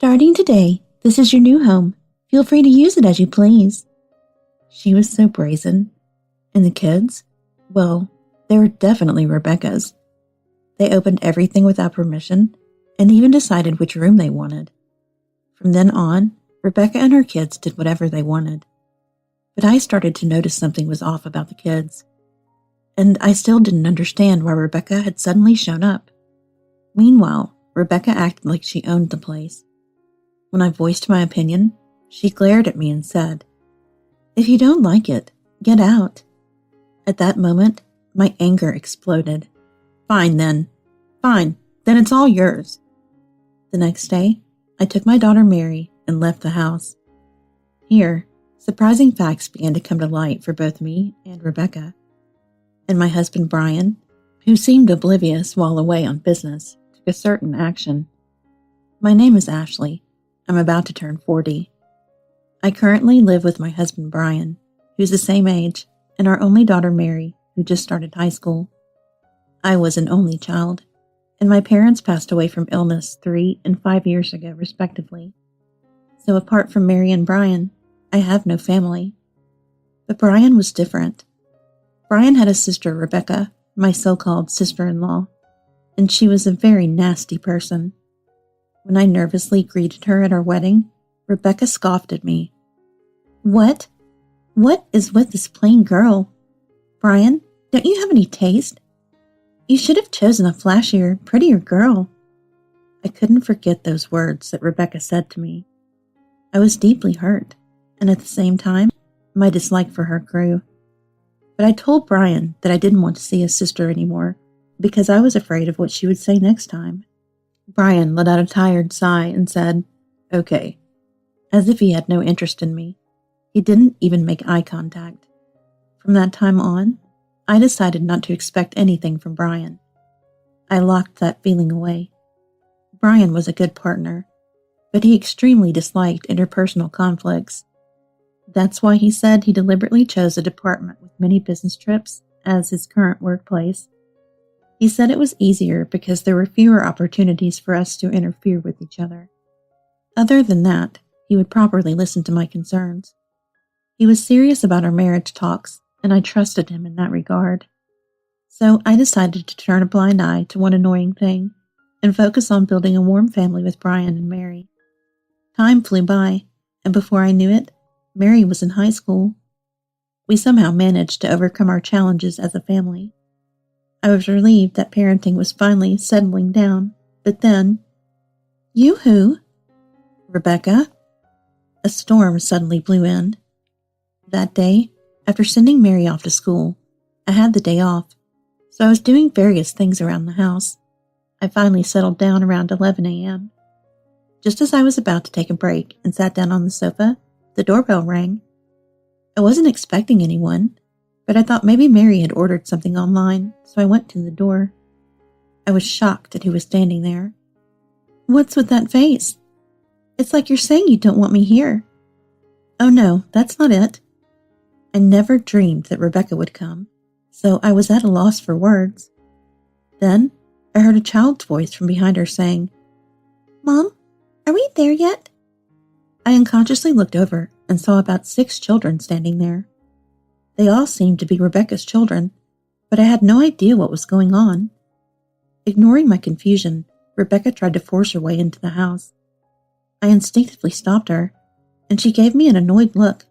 Starting today, this is your new home. Feel free to use it as you please. She was so brazen. And the kids? Well, they were definitely Rebecca's. They opened everything without permission and even decided which room they wanted. From then on, Rebecca and her kids did whatever they wanted. But I started to notice something was off about the kids. And I still didn't understand why Rebecca had suddenly shown up. Meanwhile, Rebecca acted like she owned the place. When I voiced my opinion, she glared at me and said, "If you don't like it, get out." At that moment, my anger exploded. Fine then it's all yours. The next day, I took my daughter Mary and left the house. Here, surprising facts began to come to light for both me and Rebecca. And my husband Brian, who seemed oblivious while away on business, took a certain action. My name is Ashley. I'm about to turn 40. I currently live with my husband Brian, who's the same age, and our only daughter Mary, who just started high school. I was an only child, and my parents passed away from illness 3 and 5 years ago, respectively. So apart from Mary and Brian, I have no family. But Brian was different. Brian had a sister, Rebecca, my so-called sister-in-law, and she was a very nasty person. When I nervously greeted her at our wedding, Rebecca scoffed at me. What? What is with this plain girl? Brian, don't you have any taste? You should have chosen a flashier, prettier girl. I couldn't forget those words that Rebecca said to me. I was deeply hurt, and at the same time, my dislike for her grew. But I told Brian that I didn't want to see his sister anymore because I was afraid of what she would say next time. Brian let out a tired sigh and said, "Okay," as if he had no interest in me. He didn't even make eye contact. From that time on, I decided not to expect anything from Brian. I locked that feeling away. Brian was a good partner, but he extremely disliked interpersonal conflicts. That's why he said he deliberately chose a department with many business trips as his current workplace. He said it was easier because there were fewer opportunities for us to interfere with each other. Other than that, he would properly listen to my concerns. He was serious about our marriage talks, and I trusted him in that regard. So I decided to turn a blind eye to one annoying thing and focus on building a warm family with Brian and Mary. Time flew by, and before I knew it, Mary was in high school. We somehow managed to overcome our challenges as a family. I was relieved that parenting was finally settling down, but then, "You who?" "Rebecca?" A storm suddenly blew in. That day, after sending Mary off to school, I had the day off, so I was doing various things around the house. I finally settled down around 11 a.m. Just as I was about to take a break and sat down on the sofa, the doorbell rang. I wasn't expecting anyone, but I thought maybe Mary had ordered something online, so I went to the door. I was shocked at who was standing there. "What's with that face? It's like you're saying you don't want me here." "Oh no, that's not it." I never dreamed that Rebecca would come, so I was at a loss for words. Then I heard a child's voice from behind her saying, "Mom, are we there yet?" I unconsciously looked over and saw about 6 children standing there. They all seemed to be Rebecca's children, but I had no idea what was going on. Ignoring my confusion, Rebecca tried to force her way into the house. I instinctively stopped her, and she gave me an annoyed look.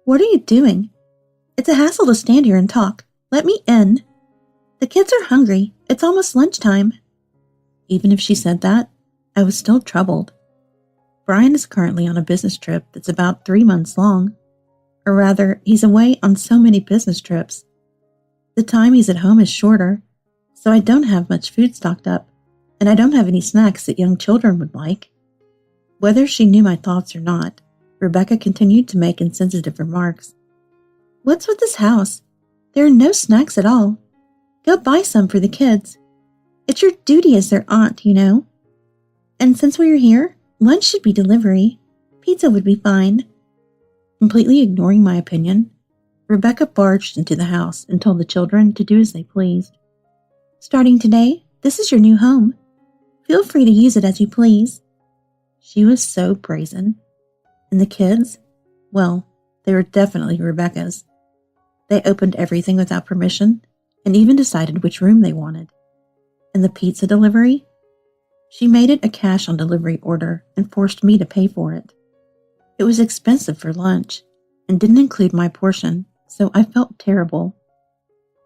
"What are you doing? It's a hassle to stand here and talk. Let me in. The kids are hungry. It's almost lunchtime." Even if she said that, I was still troubled. Brian is currently on a business trip that's about 3 months long. Or rather, he's away on so many business trips. The time he's at home is shorter, so I don't have much food stocked up, and I don't have any snacks that young children would like. Whether she knew my thoughts or not, Rebecca continued to make insensitive remarks. "What's with this house? There are no snacks at all. Go buy some for the kids. It's your duty as their aunt, you know. And since we are here, lunch should be delivery. Pizza would be fine." Completely ignoring my opinion, Rebecca barged into the house and told the children to do as they pleased. "Starting today, this is your new home. Feel free to use it as you please." She was so brazen. And the kids? Well, they were definitely Rebecca's. They opened everything without permission and even decided which room they wanted. And the pizza delivery? She made it a cash-on-delivery order and forced me to pay for it. It was expensive for lunch and didn't include my portion, so I felt terrible.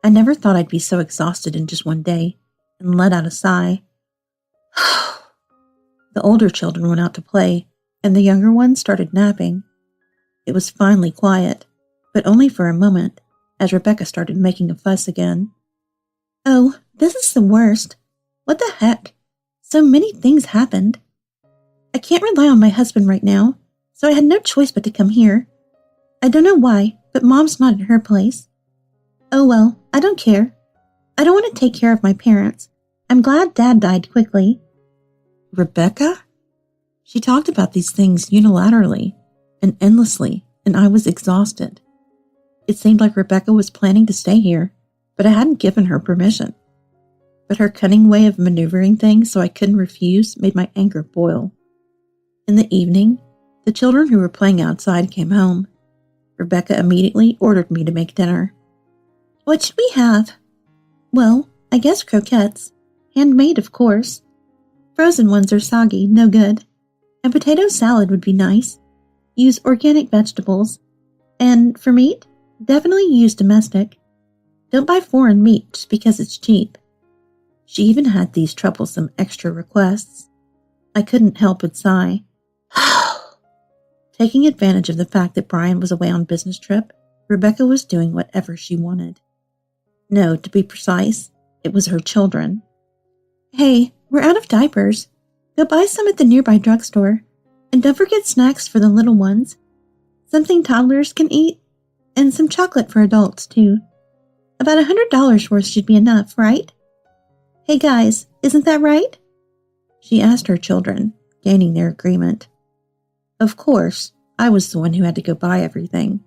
I never thought I'd be so exhausted in just one day and let out a sigh. The older children went out to play, and the younger ones started napping. It was finally quiet, but only for a moment, as Rebecca started making a fuss again. Oh, this is the worst. What the heck? So many things happened. I can't rely on my husband right now, so I had no choice but to come here. I don't know why, but Mom's not at her place. Oh well, I don't care. I don't want to take care of my parents. I'm glad Dad died quickly. Rebecca? She talked about these things unilaterally and endlessly, and I was exhausted. It seemed like Rebecca was planning to stay here, but I hadn't given her permission. But her cunning way of maneuvering things so I couldn't refuse made my anger boil. In the evening, the children who were playing outside came home. Rebecca immediately ordered me to make dinner. What should we have? Well, I guess croquettes. Handmade, of course. Frozen ones are soggy, no good. And potato salad would be nice. Use organic vegetables. And for meat, definitely use domestic. Don't buy foreign meat just because it's cheap. She even had these troublesome extra requests. I couldn't help but sigh. Taking advantage of the fact that Brian was away on business trip, Rebecca was doing whatever she wanted. No, to be precise, it was her children. Hey, we're out of diapers. Go buy some at the nearby drugstore. And don't forget snacks for the little ones. Something toddlers can eat. And some chocolate for adults, too. About $100 worth should be enough, right? Hey guys, isn't that right? She asked her children, gaining their agreement. Of course, I was the one who had to go buy everything,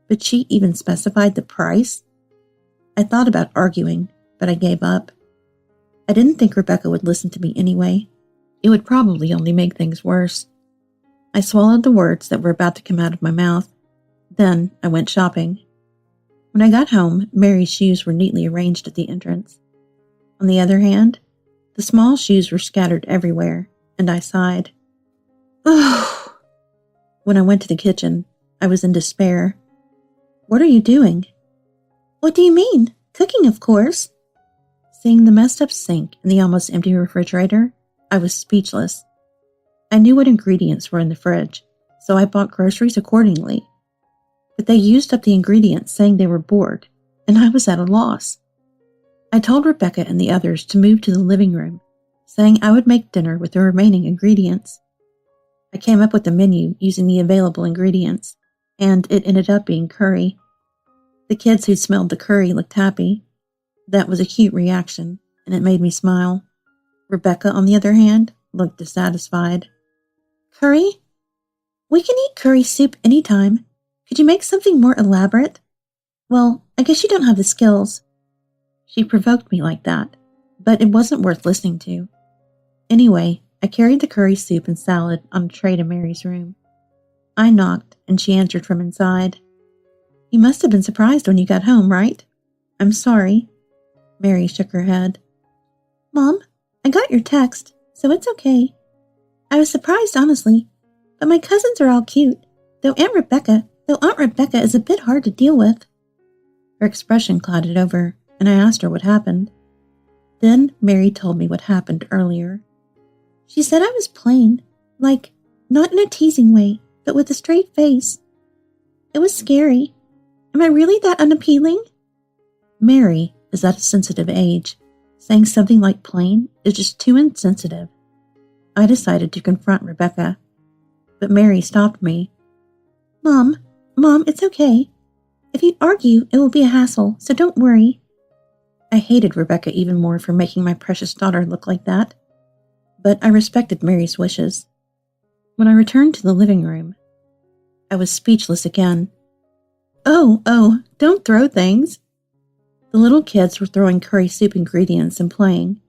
but she even specified the price. I thought about arguing, but I gave up. I didn't think Rebecca would listen to me anyway. It would probably only make things worse. I swallowed the words that were about to come out of my mouth. Then I went shopping. When I got home, Mary's shoes were neatly arranged at the entrance. On the other hand, the small shoes were scattered everywhere, and I sighed. Oh! When I went to the kitchen, I was in despair. What are you doing? What do you mean? Cooking, of course. Seeing the messed up sink and the almost empty refrigerator, I was speechless. I knew what ingredients were in the fridge, so I bought groceries accordingly. But they used up the ingredients saying they were bored, and I was at a loss. I told Rebecca and the others to move to the living room, saying I would make dinner with the remaining ingredients. I came up with a menu using the available ingredients, and it ended up being curry. The kids who smelled the curry looked happy. That was a cute reaction, and it made me smile. Rebecca, on the other hand, looked dissatisfied. Curry? We can eat curry soup anytime. Could you make something more elaborate? Well, I guess you don't have the skills. She provoked me like that, but it wasn't worth listening to. Anyway, I carried the curry soup and salad on a tray to Mary's room. I knocked, and she answered from inside. You must have been surprised when you got home, right? I'm sorry. Mary shook her head. Mom, I got your text, so it's okay. I was surprised, honestly, but my cousins are all cute, though Aunt Rebecca is a bit hard to deal with. Her expression clouded over, and I asked her what happened. Then Mary told me what happened earlier. She said I was plain, like, not in a teasing way, but with a straight face. It was scary. Am I really that unappealing? Mary is at a sensitive age. Saying something like plain is just too insensitive. I decided to confront Rebecca, but Mary stopped me. Mom, it's okay. If you argue, it will be a hassle, so don't worry. I hated Rebecca even more for making my precious daughter look like that, but I respected Mary's wishes. When I returned to the living room, I was speechless again. Oh, don't throw things. The little kids were throwing curry soup ingredients and playing.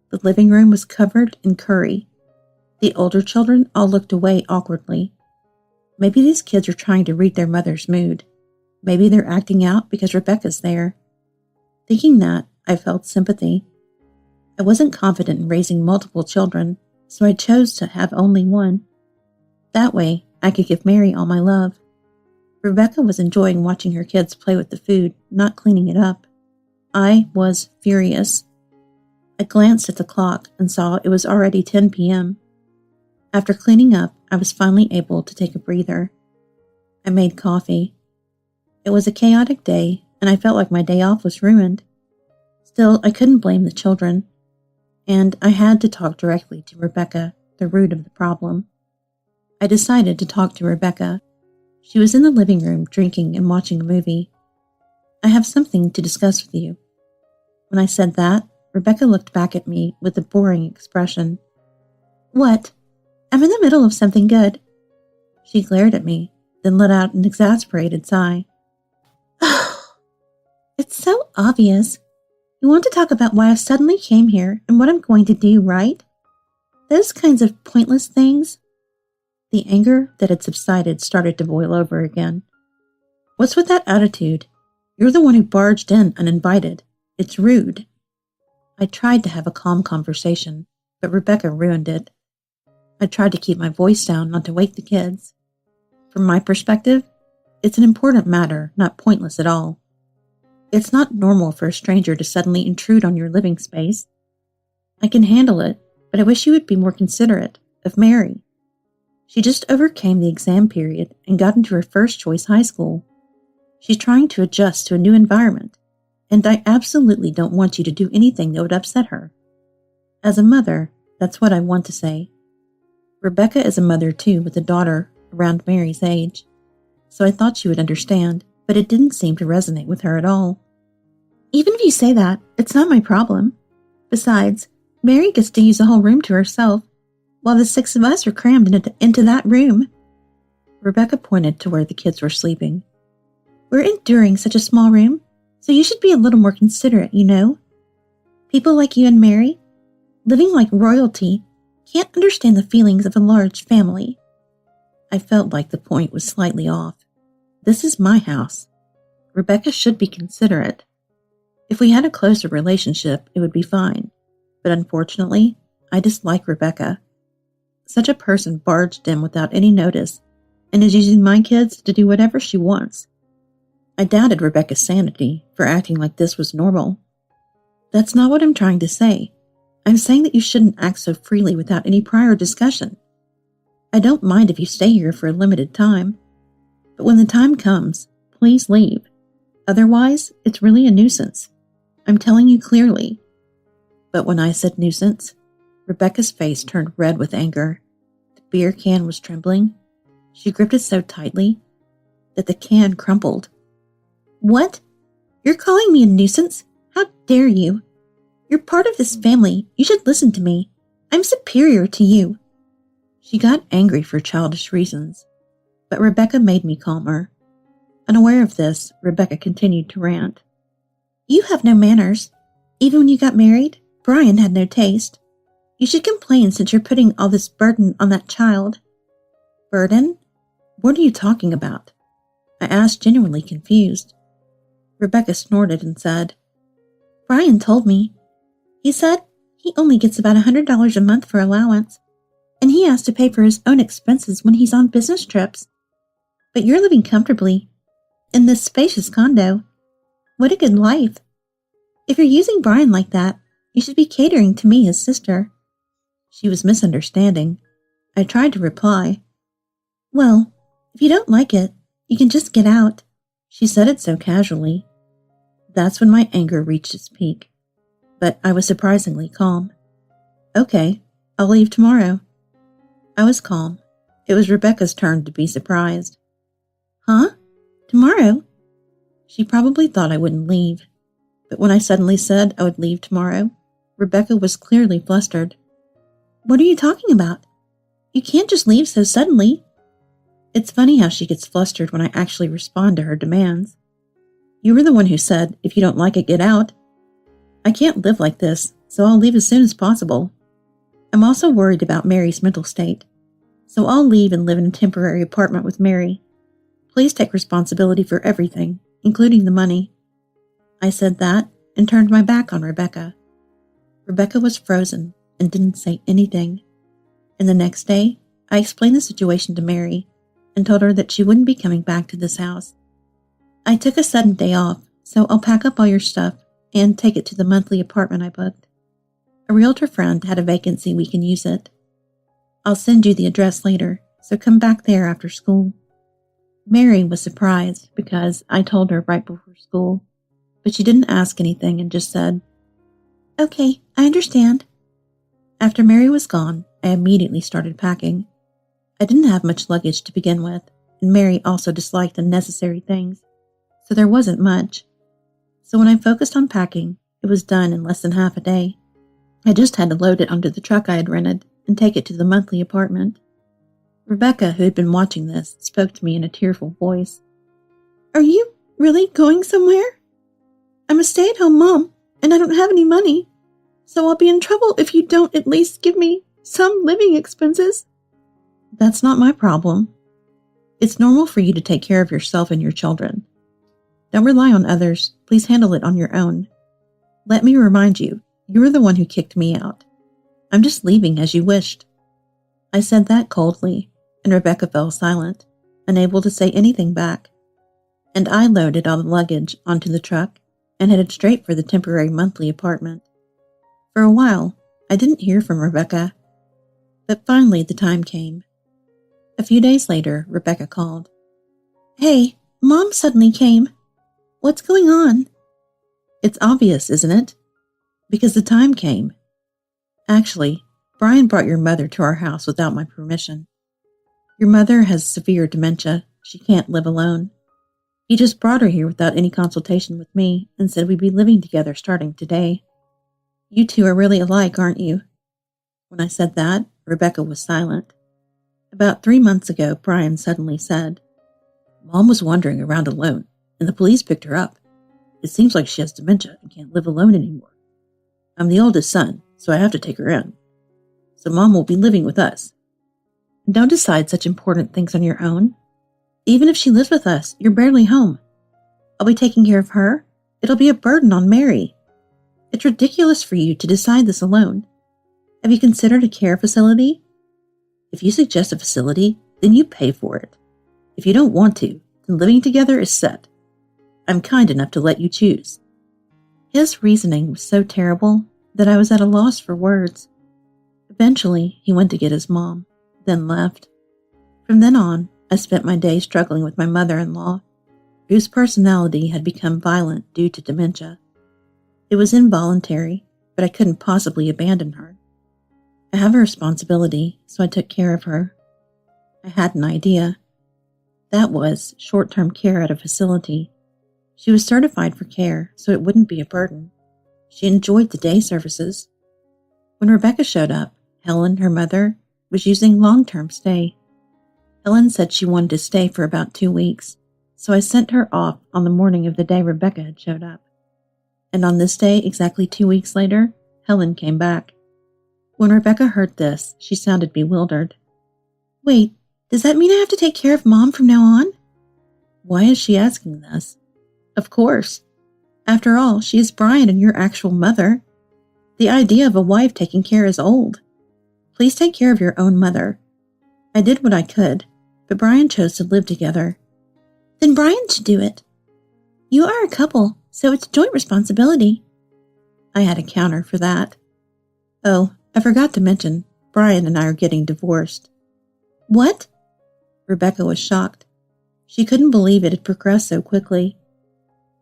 The living room was covered in curry. The older children all looked away awkwardly. Maybe these kids are trying to read their mother's mood. Maybe they're acting out because Rebecca's there. Thinking that, I felt sympathy. I wasn't confident in raising multiple children, so I chose to have only one. That way, I could give Mary all my love. Rebecca was enjoying watching her kids play with the food, not cleaning it up. I was furious. I glanced at the clock and saw it was already 10 p.m. After cleaning up, I was finally able to take a breather. I made coffee. It was a chaotic day, and I felt like my day off was ruined. Still, I couldn't blame the children, and I had to talk directly to Rebecca, the root of the problem. I decided to talk to Rebecca. She was in the living room drinking and watching a movie. I have something to discuss with you. When I said that, Rebecca looked back at me with a boring expression. What? I'm in the middle of something good. She glared at me, then let out an exasperated sigh. It's so obvious. You want to talk about why I suddenly came here and what I'm going to do, right? Those kinds of pointless things. The anger that had subsided started to boil over again. What's with that attitude? You're the one who barged in uninvited. It's rude. I tried to have a calm conversation, but Rebecca ruined it. I tried to keep my voice down not to wake the kids. From my perspective, it's an important matter, not pointless at all. It's not normal for a stranger to suddenly intrude on your living space. I can handle it, but I wish you would be more considerate of Mary. She just overcame the exam period and got into her first choice high school. She's trying to adjust to a new environment, and I absolutely don't want you to do anything that would upset her. As a mother, that's what I want to say. Rebecca is a mother too, with a daughter around Mary's age, so I thought she would understand, but it didn't seem to resonate with her at all. Even if you say that, it's not my problem. Besides, Mary gets to use the whole room to herself, while the 6 of us are crammed into that room. Rebecca pointed to where the kids were sleeping. We're enduring such a small room, so you should be a little more considerate, you know? People like you and Mary, living like royalty, can't understand the feelings of a large family. I felt like the point was slightly off. This is my house. Rebecca should be considerate. If we had a closer relationship, it would be fine. But unfortunately, I dislike Rebecca. Such a person barged in without any notice and is using my kids to do whatever she wants. I doubted Rebecca's sanity for acting like this was normal. That's not what I'm trying to say. I'm saying that you shouldn't act so freely without any prior discussion. I don't mind if you stay here for a limited time, but when the time comes, please leave. Otherwise, it's really a nuisance. I'm telling you clearly. But when I said nuisance, Rebecca's face turned red with anger. The beer can was trembling. She gripped it so tightly that the can crumpled. What? You're calling me a nuisance? How dare you? You're part of this family. You should listen to me. I'm superior to you. She got angry for childish reasons, but Rebecca made me calmer. Unaware of this, Rebecca continued to rant. You have no manners. Even when you got married, Brian had no taste. You should complain since you're putting all this burden on that child. Burden? What are you talking about? I asked, genuinely confused. Rebecca snorted and said, Brian told me. He said he only gets about $100 a month for allowance, and he has to pay for his own expenses when he's on business trips. But you're living comfortably in this spacious condo. What a good life. If you're using Brian like that, you should be catering to me, his sister. She was misunderstanding. I tried to reply. Well, if you don't like it, you can just get out. She said it so casually. That's when my anger reached its peak. But I was surprisingly calm. Okay, I'll leave tomorrow. I was calm. It was Rebecca's turn to be surprised. Huh? Tomorrow? She probably thought I wouldn't leave. But when I suddenly said I would leave tomorrow, Rebecca was clearly flustered. What are you talking about? You can't just leave so suddenly. It's funny how she gets flustered when I actually respond to her demands. You were the one who said, if you don't like it, get out. I can't live like this, so I'll leave as soon as possible. I'm also worried about Mary's mental state, so I'll leave and live in a temporary apartment with Mary. Please take responsibility for everything, including the money." I said that and turned my back on Rebecca. Rebecca was frozen and didn't say anything. And the next day, I explained the situation to Mary and told her that she wouldn't be coming back to this house. "I took a sudden day off, so I'll pack up all your stuff and take it to the monthly apartment I booked. A realtor friend had a vacancy, we can use it. I'll send you the address later, so come back there after school." Mary was surprised because I told her right before school, but she didn't ask anything and just said, "Okay, I understand." After Mary was gone, I immediately started packing. I didn't have much luggage to begin with, and Mary also disliked unnecessary things, so there wasn't much. So when I focused on packing, it was done in less than half a day. I just had to load it onto the truck I had rented and take it to the monthly apartment. Rebecca, who had been watching this, spoke to me in a tearful voice. "Are you really going somewhere? I'm a stay-at-home mom, and I don't have any money, so I'll be in trouble if you don't at least give me some living expenses." "That's not my problem. It's normal for you to take care of yourself and your children. Don't rely on others. Please handle it on your own. Let me remind you, you're the one who kicked me out. I'm just leaving as you wished." I said that coldly, and Rebecca fell silent, unable to say anything back. And I loaded all the luggage onto the truck and headed straight for the temporary monthly apartment. For a while, I didn't hear from Rebecca, but finally the time came. A few days later, Rebecca called. "Hey, Mom suddenly came. What's going on?" "It's obvious, isn't it? Because the time came. Actually, Brian brought your mother to our house without my permission. Your mother has severe dementia. She can't live alone. He just brought her here without any consultation with me and said we'd be living together starting today. You two are really alike, aren't you?" When I said that, Rebecca was silent. About 3 months ago, Brian suddenly said, "Mom was wandering around alone, and the police picked her up. It seems like she has dementia and can't live alone anymore. I'm the oldest son, so I have to take her in. So Mom will be living with us." "Don't decide such important things on your own. Even if she lives with us, you're barely home. I'll be taking care of her. It'll be a burden on Mary. It's ridiculous for you to decide this alone. Have you considered a care facility? If you suggest a facility, then you pay for it. If you don't want to, then living together is set. I'm kind enough to let you choose." His reasoning was so terrible that I was at a loss for words. Eventually, he went to get his mom, then left. From then on, I spent my day struggling with my mother-in-law, whose personality had become violent due to dementia. It was involuntary, but I couldn't possibly abandon her. I have a responsibility, so I took care of her. I had an idea. That was short-term care at a facility. She was certified for care, so it wouldn't be a burden. She enjoyed the day services. When Rebecca showed up, Helen, her mother, was using long-term stay. Helen said she wanted to stay for about 2 weeks, so I sent her off on the morning of the day Rebecca had showed up. And on this day, exactly 2 weeks later, Helen came back. When Rebecca heard this, she sounded bewildered. "Wait, does that mean I have to take care of Mom from now on?" Why is she asking this? Of course. After all, she is Brian and your actual mother. The idea of a wife taking care is old. Please take care of your own mother. I did what I could, but Brian chose to live together. Then Brian should do it. You are a couple, so it's joint responsibility. I had a counter for that. Oh, I forgot to mention, Brian and I are getting divorced. What? Rebecca was shocked. She couldn't believe it had progressed so quickly.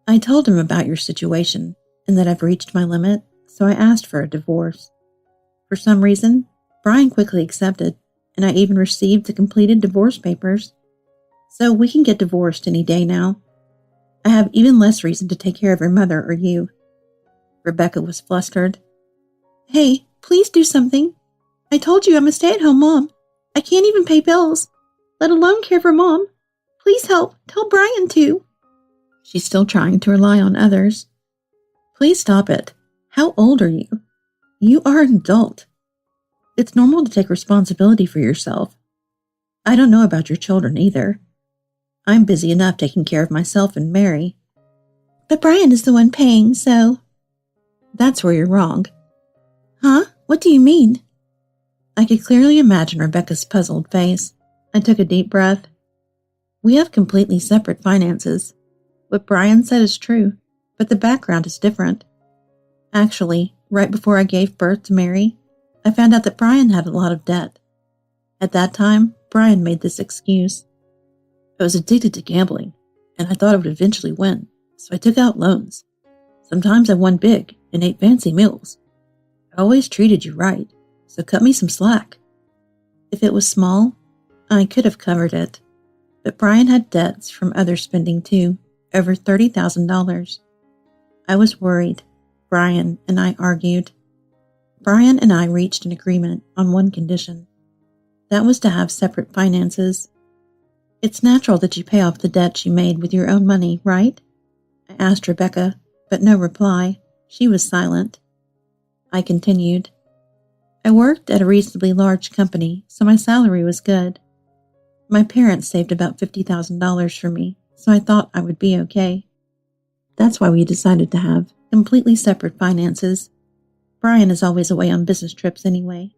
I told him about your situation and that I've reached my limit, so I asked for a divorce. For some reason, Brian quickly accepted, and I even received the completed divorce papers. So we can get divorced any day now. I have even less reason to take care of your mother or you. Rebecca was flustered. Hey, please do something. I told you I'm a stay-at-home mom. I can't even pay bills, let alone care for Mom. Please help. Tell Brian to. She's still trying to rely on others. Please stop it. How old are you? You are an adult. It's normal to take responsibility for yourself. I don't know about your children either. I'm busy enough taking care of myself and Mary. But Brian is the one paying, so... That's where you're wrong. Huh? What do you mean? I could clearly imagine Rebecca's puzzled face. I took a deep breath. We have completely separate finances. What Brian said is true, but the background is different. Actually, right before I gave birth to Mary, I found out that Brian had a lot of debt. At that time, Brian made this excuse. I was addicted to gambling, and I thought I would eventually win, so I took out loans. Sometimes I won big and ate fancy meals. I always treated you right, so cut me some slack. If it was small, I could have covered it. But Brian had debts from other spending too, over $30,000. I was worried. Brian and I argued. Brian and I reached an agreement on one condition. That was to have separate finances. It's natural that you pay off the debts you made with your own money, right? I asked Rebecca, but no reply. She was silent. I continued. I worked at a reasonably large company, so my salary was good. My parents saved about $50,000 for me, so I thought I would be okay. That's why we decided to have completely separate finances. Brian is always away on business trips anyway.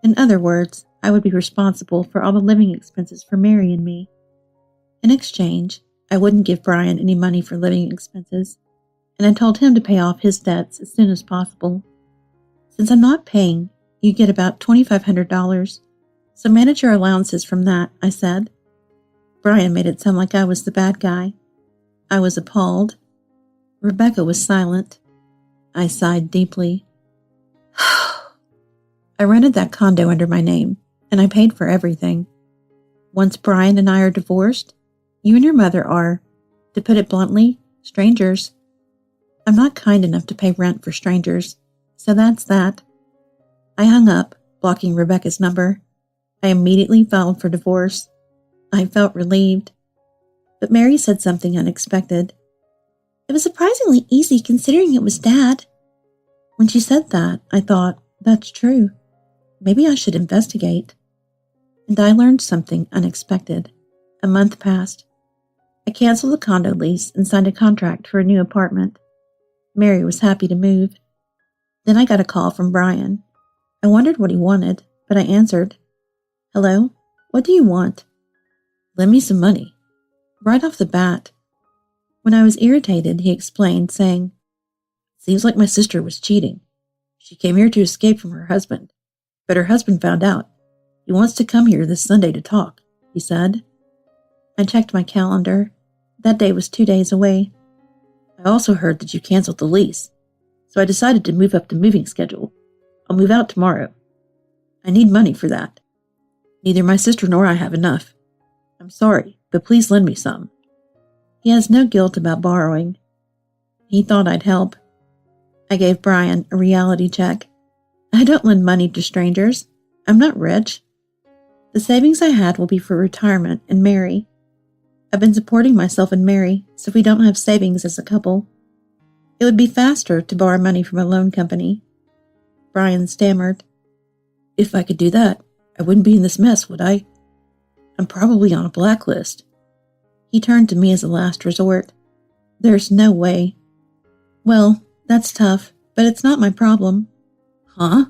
In other words, I would be responsible for all the living expenses for Mary and me. In exchange, I wouldn't give Brian any money for living expenses, and I told him to pay off his debts as soon as possible. Since I'm not paying, you get about $2,500, so manage your allowances from that, I said. Brian made it sound like I was the bad guy. I was appalled. Rebecca was silent. I sighed deeply. I rented that condo under my name, and I paid for everything. Once Brian and I are divorced, you and your mother are, to put it bluntly, strangers. I'm not kind enough to pay rent for strangers, so that's that. I hung up, blocking Rebecca's number. I immediately filed for divorce. I felt relieved. But Mary said something unexpected. It was surprisingly easy considering it was Dad. When she said that, I thought, that's true. Maybe I should investigate. And I learned something unexpected. A month passed. I canceled the condo lease and signed a contract for a new apartment. Mary was happy to move. Then I got a call from Brian. I wondered what he wanted, but I answered. Hello? What do you want? Lend me some money. Right off the bat. When I was irritated, he explained, saying, Seems like my sister was cheating. She came here to escape from her husband, but her husband found out. He wants to come here this Sunday to talk, he said. I checked my calendar. That day was 2 days away. I also heard that you canceled the lease, so I decided to move up the moving schedule. I'll move out tomorrow. I need money for that. Neither my sister nor I have enough. I'm sorry, but please lend me some. He has no guilt about borrowing. He thought I'd help. I gave Brian a reality check. I don't lend money to strangers. I'm not rich. The savings I had will be for retirement and Mary. I've been supporting myself and Mary, so we don't have savings as a couple. It would be faster to borrow money from a loan company. Brian stammered. If I could do that, I wouldn't be in this mess, would I? I'm probably on a blacklist. He turned to me as a last resort. There's no way. Well, that's tough, but it's not my problem. Huh?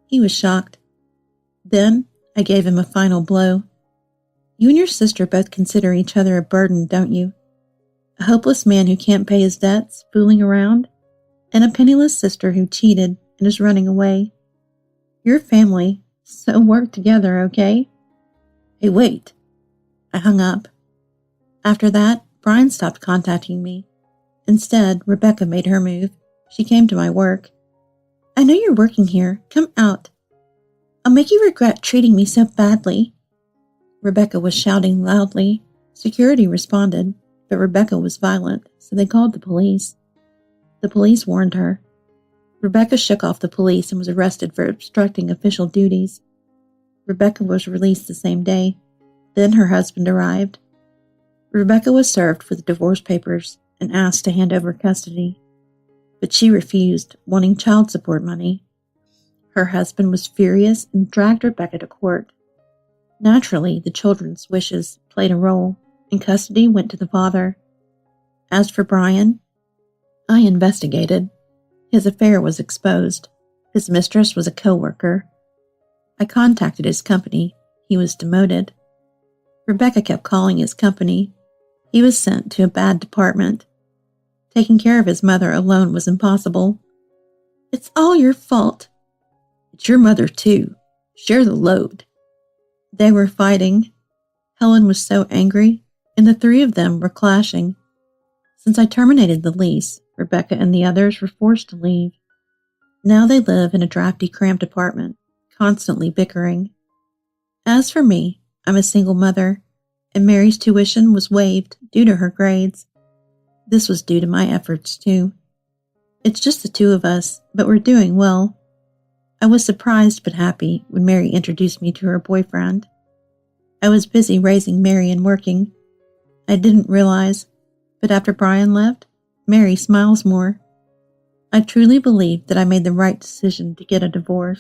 He was shocked. Then I gave him a final blow. You and your sister both consider each other a burden, don't you? A hopeless man who can't pay his debts, fooling around, and a penniless sister who cheated and is running away. Your family, so work together, okay? Hey, wait. I hung up. After that, Brian stopped contacting me. Instead, Rebecca made her move. She came to my work. I know you're working here. Come out. I'll make you regret treating me so badly. Rebecca was shouting loudly. Security responded, but Rebecca was violent, so they called the police. The police warned her. Rebecca shook off the police and was arrested for obstructing official duties. Rebecca was released the same day. Then her husband arrived. Rebecca was served with the divorce papers and asked to hand over custody, but she refused, wanting child support money. Her husband was furious and dragged Rebecca to court. Naturally, the children's wishes played a role, and custody went to the father. As for Brian, I investigated. His affair was exposed. His mistress was a co-worker. I contacted his company. He was demoted. Rebecca kept calling his company. He was sent to a bad department. Taking care of his mother alone was impossible. It's all your fault. It's your mother, too. Share the load. They were fighting. Helen was so angry, and the three of them were clashing. Since I terminated the lease, Rebecca and the others were forced to leave. Now they live in a drafty, cramped apartment, constantly bickering. As for me, I'm a single mother, and Mary's tuition was waived due to her grades. This was due to my efforts, too. It's just the two of us, but we're doing well. I was surprised but happy when Mary introduced me to her boyfriend. I was busy raising Mary and working. I didn't realize, but after Brian left, Mary smiles more. I truly believe that I made the right decision to get a divorce.